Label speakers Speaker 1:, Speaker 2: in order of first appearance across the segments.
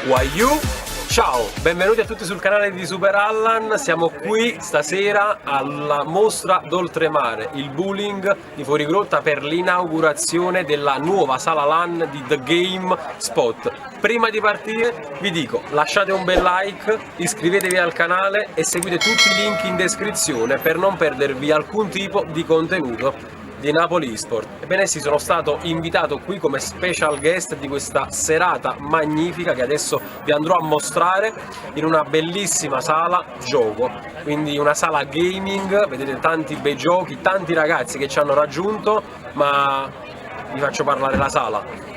Speaker 1: Waiu. Ciao, benvenuti a tutti sul canale di Super Allan. Siamo qui stasera alla mostra d'Oltremare, il bowling di Fuorigrotta, per l'inaugurazione della nuova sala LAN di The Game Spot. Prima di partire vi dico, lasciate un bel like, iscrivetevi al canale e seguite tutti i link in descrizione per non perdervi alcun tipo di contenuto di Napoli Esport. Ebbene sì, sono stato invitato qui come special guest di questa serata magnifica che adesso vi andrò a mostrare in una bellissima sala gioco, quindi una sala gaming, vedete tanti bei giochi, tanti ragazzi che ci hanno raggiunto, ma vi faccio parlare la sala.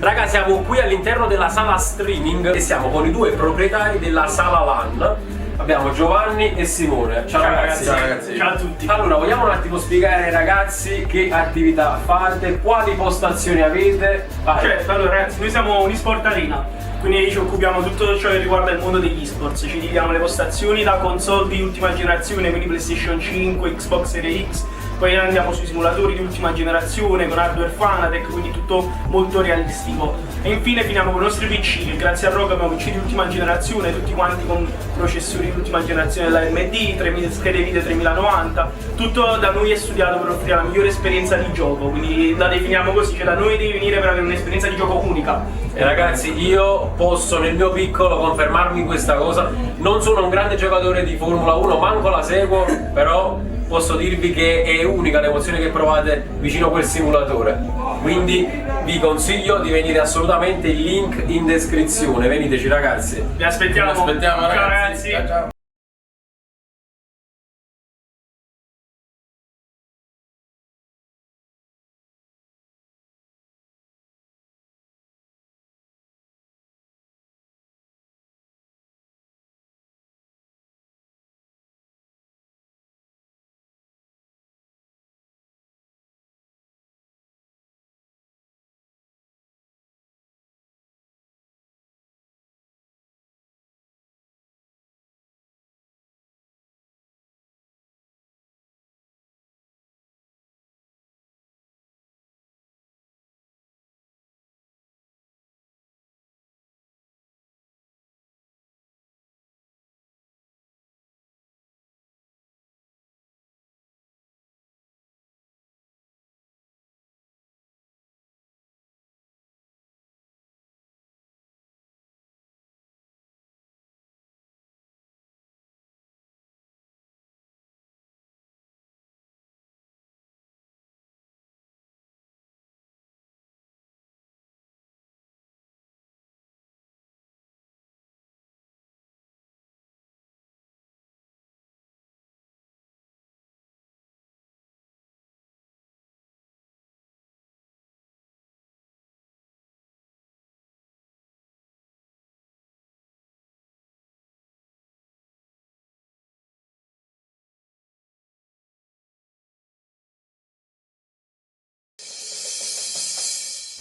Speaker 1: Raga, siamo qui all'interno della sala streaming e siamo con i due proprietari della sala LAN. Abbiamo Giovanni e Simone. Ciao, ragazzi.
Speaker 2: Ciao ragazzi.
Speaker 3: Ciao a tutti.
Speaker 1: Allora, vogliamo un attimo spiegare ai ragazzi che attività fate, quali postazioni avete? Vai.
Speaker 3: Certo, allora ragazzi, noi siamo un'esport arena, quindi ci occupiamo di tutto ciò che riguarda il mondo degli esports. Ci dividiamo le postazioni da console di ultima generazione, quindi PlayStation 5, Xbox Series X. Poi andiamo sui simulatori di ultima generazione con hardware Fanatec, quindi tutto molto realistico. E infine finiamo con i nostri PC, che grazie a ROG abbiamo PC di ultima generazione, tutti quanti con processori di ultima generazione dell'AMD, schede video 3090. Tutto da noi è studiato per offrire la migliore esperienza di gioco, quindi la definiamo così, cioè da noi devi venire per avere un'esperienza di gioco unica.
Speaker 1: E ragazzi, io posso nel mio piccolo confermarvi questa cosa. Non sono un grande giocatore di Formula 1, manco la seguo, però posso dirvi che è unica l'emozione che provate vicino a quel simulatore. Quindi vi consiglio di venire assolutamente, il link in descrizione. Veniteci ragazzi.
Speaker 3: Vi aspettiamo.
Speaker 2: Vi aspettiamo,
Speaker 3: Ciao
Speaker 2: ragazzi.
Speaker 3: ragazzi.
Speaker 2: Ciao.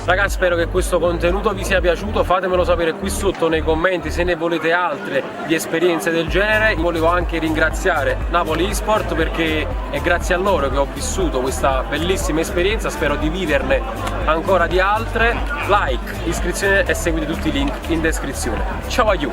Speaker 1: Ragazzi, spero che questo contenuto vi sia piaciuto, fatemelo sapere qui sotto nei commenti se ne volete altre di esperienze del genere. Volevo anche ringraziare Napoli Esport perché è grazie a loro che ho vissuto questa bellissima esperienza, spero di viverne ancora di altre. Like, iscrizione e seguite tutti i link in descrizione. Ciao a you!